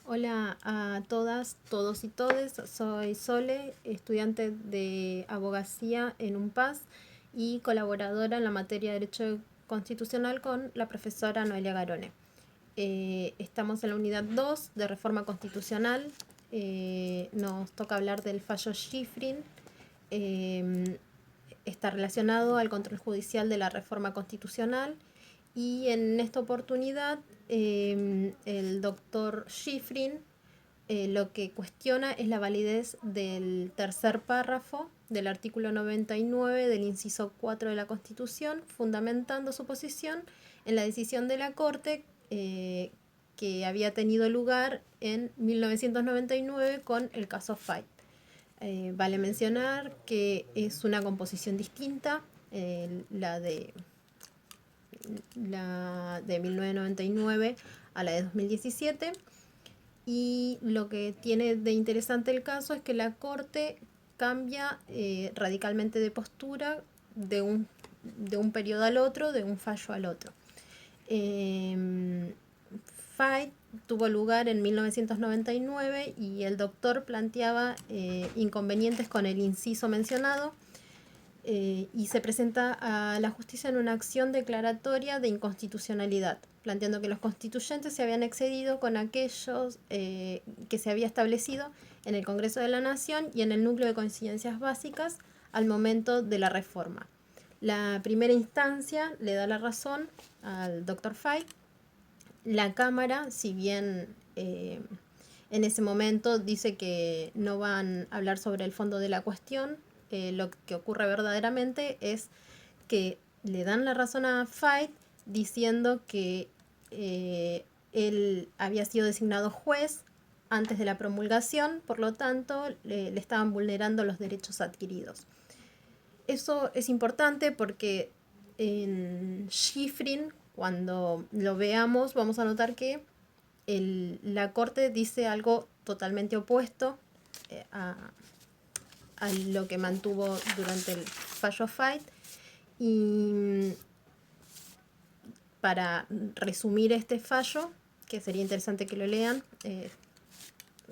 Hola a todas, todos y todes. Soy Sole, estudiante de abogacía en UNPAS y colaboradora en la materia de Derecho Constitucional con la profesora Noelia Garone. Estamos en la unidad 2 de Reforma Constitucional. Nos toca hablar del fallo Schifrin. Está relacionado al control judicial de la reforma constitucional. Y en esta oportunidad el doctor Schifrin lo que cuestiona es la validez del tercer párrafo del artículo 99 del inciso 4 de la Constitución, fundamentando su posición en la decisión de la Corte que había tenido lugar en 1999 con el caso Fait. Vale mencionar que es una composición distinta, la de 1999 a la de 2017. Y lo que tiene de interesante el caso es que la Corte cambia radicalmente de postura de un periodo al otro, de un fallo al otro. Fait tuvo lugar en 1999 y el doctor planteaba inconvenientes con el inciso mencionado y se presenta a la justicia en una acción declaratoria de inconstitucionalidad, planteando que los constituyentes se habían excedido con aquellos que se había establecido en el Congreso de la Nación y en el núcleo de coincidencias básicas al momento de la reforma. La primera instancia le da la razón al doctor Fait. La Cámara, si bien en ese momento dice que no van a hablar sobre el fondo de la cuestión, lo que ocurre verdaderamente es que le dan la razón a Fait diciendo que él había sido designado juez antes de la promulgación, por lo tanto le estaban vulnerando los derechos adquiridos. Eso es importante porque en Schifrin, cuando lo veamos, vamos a notar que la Corte dice algo totalmente opuesto a lo que mantuvo durante el fallo Fait. Y para resumir este fallo, que sería interesante que lo lean,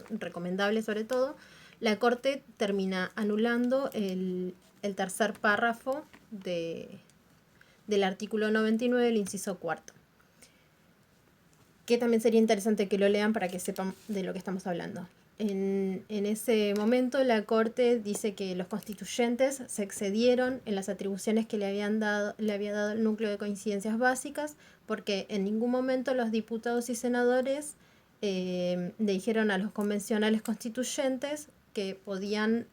recomendable sobre todo, la Corte termina anulando el tercer párrafo del artículo 99 del inciso cuarto, que también sería interesante que lo lean para que sepan de lo que estamos hablando. En ese momento la Corte dice que los constituyentes se excedieron en las atribuciones que le había dado el núcleo de coincidencias básicas, porque en ningún momento los diputados y senadores le dijeron a los convencionales constituyentes que podían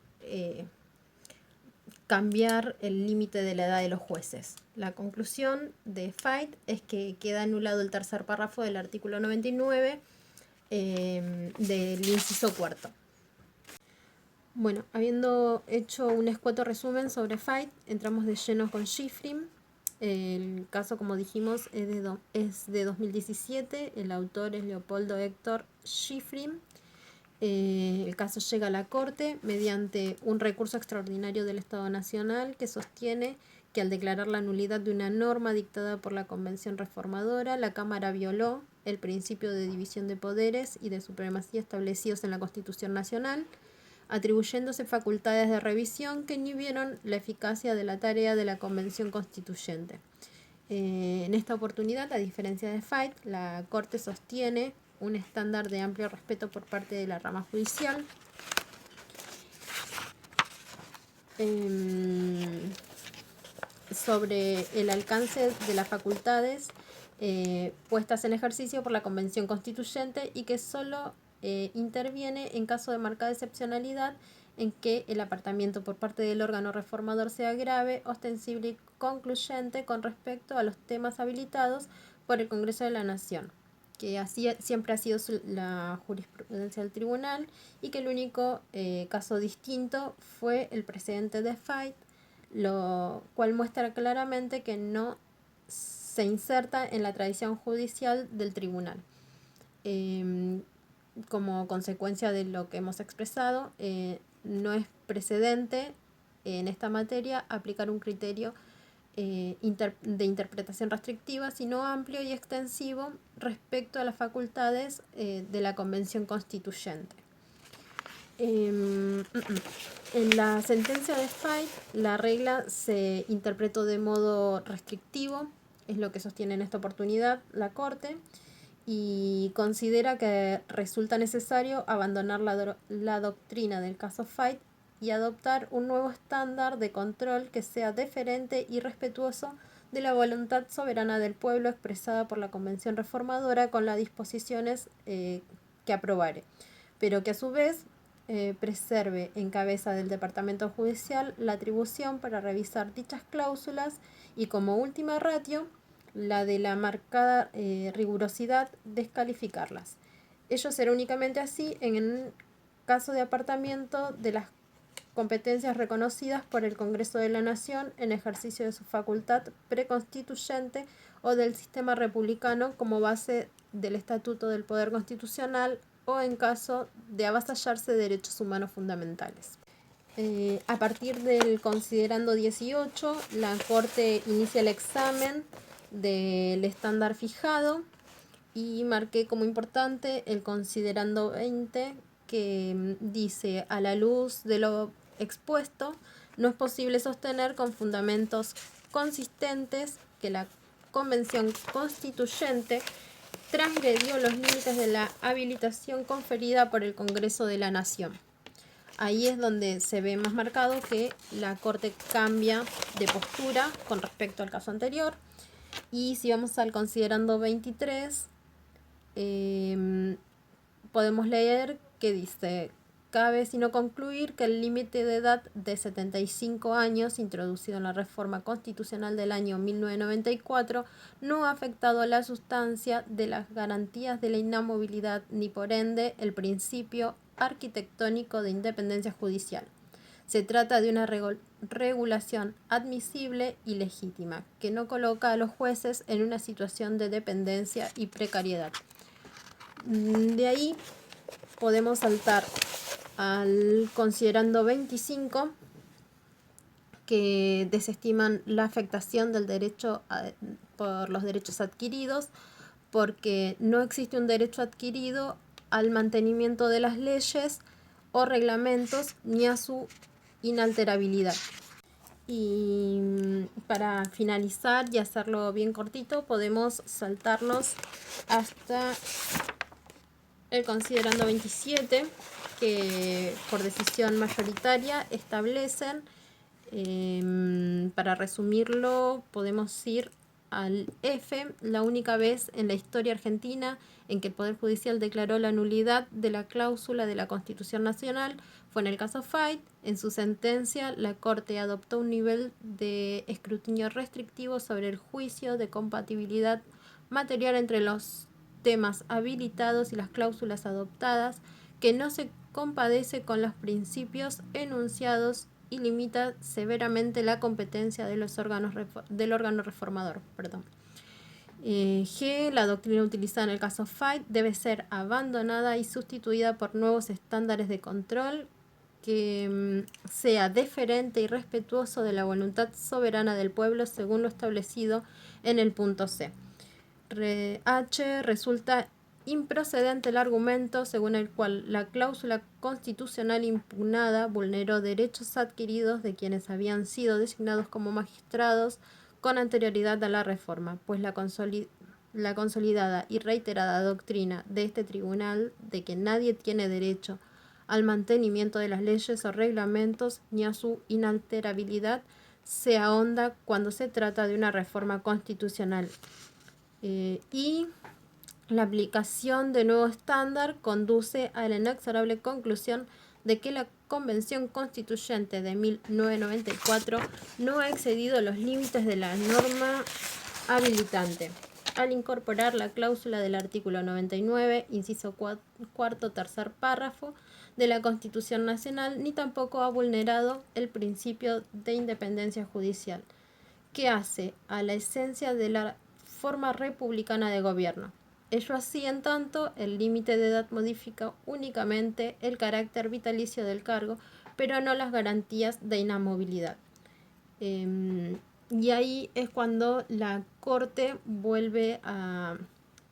cambiar el límite de la edad de los jueces. La conclusión de Fait es que queda anulado el tercer párrafo del artículo 99 del inciso cuarto. Bueno, habiendo hecho un escueto resumen sobre Fait, entramos de lleno con Schifrin. El caso, como dijimos, es de 2017. El autor es Leopoldo Héctor Schifrin. El caso llega a la Corte mediante un recurso extraordinario del Estado Nacional que sostiene que al declarar la nulidad de una norma dictada por la Convención Reformadora, la Cámara violó el principio de división de poderes y de supremacía establecidos en la Constitución Nacional, atribuyéndose facultades de revisión que inhibieron la eficacia de la tarea de la Convención Constituyente. En esta oportunidad, a diferencia de Fait, la Corte sostiene un estándar de amplio respeto por parte de la rama judicial. Sobre el alcance de las facultades puestas en ejercicio por la Convención Constituyente y que solo interviene en caso de marcada excepcionalidad en que el apartamiento por parte del órgano reformador sea grave, ostensible y concluyente con respecto a los temas habilitados por el Congreso de la Nación, que así siempre ha sido la jurisprudencia del tribunal, y que el único caso distinto fue el precedente de Fait, lo cual muestra claramente que no se inserta en la tradición judicial del tribunal. Como consecuencia de lo que hemos expresado, no es precedente en esta materia aplicar un criterio de interpretación restrictiva, sino amplio y extensivo respecto a las facultades de la Convención Constituyente. En la sentencia de Fait, la regla se interpretó de modo restrictivo, es lo que sostiene en esta oportunidad la Corte, y considera que resulta necesario abandonar la doctrina del caso Fait y adoptar un nuevo estándar de control que sea deferente y respetuoso de la voluntad soberana del pueblo expresada por la Convención Reformadora con las disposiciones que aprobare, pero que a su vez preserve en cabeza del Departamento Judicial la atribución para revisar dichas cláusulas y, como última ratio, la de la marcada rigurosidad, descalificarlas. Ello será únicamente así en el caso de apartamiento de las competencias reconocidas por el Congreso de la Nación en ejercicio de su facultad preconstituyente o del sistema republicano como base del Estatuto del Poder Constitucional o en caso de avasallarse derechos humanos fundamentales. A partir del considerando 18, la Corte inicia el examen del estándar fijado y marqué como importante el considerando 20, que dice: a la luz de lo expuesto, no es posible sostener con fundamentos consistentes que la Convención Constituyente transgredió los límites de la habilitación conferida por el Congreso de la Nación. Ahí es donde se ve más marcado que la Corte cambia de postura con respecto al caso anterior. Y si vamos al considerando 23, podemos leer que dice: cabe sino concluir que el límite de edad de 75 años introducido en la reforma constitucional del año 1994 no ha afectado la sustancia de las garantías de la inamovilidad ni por ende el principio arquitectónico de independencia judicial. Se trata de una regulación admisible y legítima, que no coloca a los jueces en una situación de dependencia y precariedad. De ahí podemos saltar al considerando 25, que desestiman la afectación del derecho por los derechos adquiridos, porque no existe un derecho adquirido al mantenimiento de las leyes o reglamentos ni a su inalterabilidad. Y para finalizar y hacerlo bien cortito, podemos saltarnos hasta el considerando 27, que por decisión mayoritaria establecen, para resumirlo, podemos ir al F: la única vez en la historia argentina en que el Poder Judicial declaró la nulidad de la cláusula de la Constitución Nacional fue en el caso Fait. En su sentencia, la Corte adoptó un nivel de escrutinio restrictivo sobre el juicio de compatibilidad material entre los temas habilitados y las cláusulas adoptadas, que no se compadece con los principios enunciados y limita severamente la competencia de los del órgano reformador. G: la doctrina utilizada en el caso Fait debe ser abandonada y sustituida por nuevos estándares de control que sea deferente y respetuoso de la voluntad soberana del pueblo según lo establecido en el punto C. H: resulta improcedente el argumento según el cual la cláusula constitucional impugnada vulneró derechos adquiridos de quienes habían sido designados como magistrados con anterioridad a la reforma, pues la consolidada y reiterada doctrina de este tribunal de que nadie tiene derecho al mantenimiento de las leyes o reglamentos ni a su inalterabilidad se ahonda cuando se trata de una reforma constitucional. Y la aplicación de nuevo estándar conduce a la inexorable conclusión de que la Convención Constituyente de 1994 no ha excedido los límites de la norma habilitante al incorporar la cláusula del artículo 99, inciso cuarto, tercer párrafo de la Constitución Nacional, ni tampoco ha vulnerado el principio de independencia judicial, que hace a la esencia de la forma republicana de gobierno. Ello así, en tanto, el límite de edad modifica únicamente el carácter vitalicio del cargo, pero no las garantías de inamovilidad. Y ahí es cuando la Corte vuelve a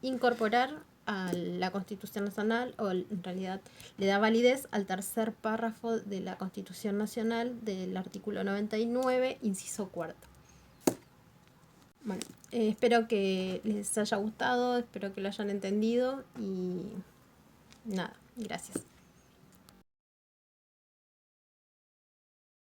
incorporar a la Constitución Nacional, o en realidad le da validez al tercer párrafo de la Constitución Nacional del artículo 99, inciso cuarto. Bueno, espero que les haya gustado, espero que lo hayan entendido y nada, gracias.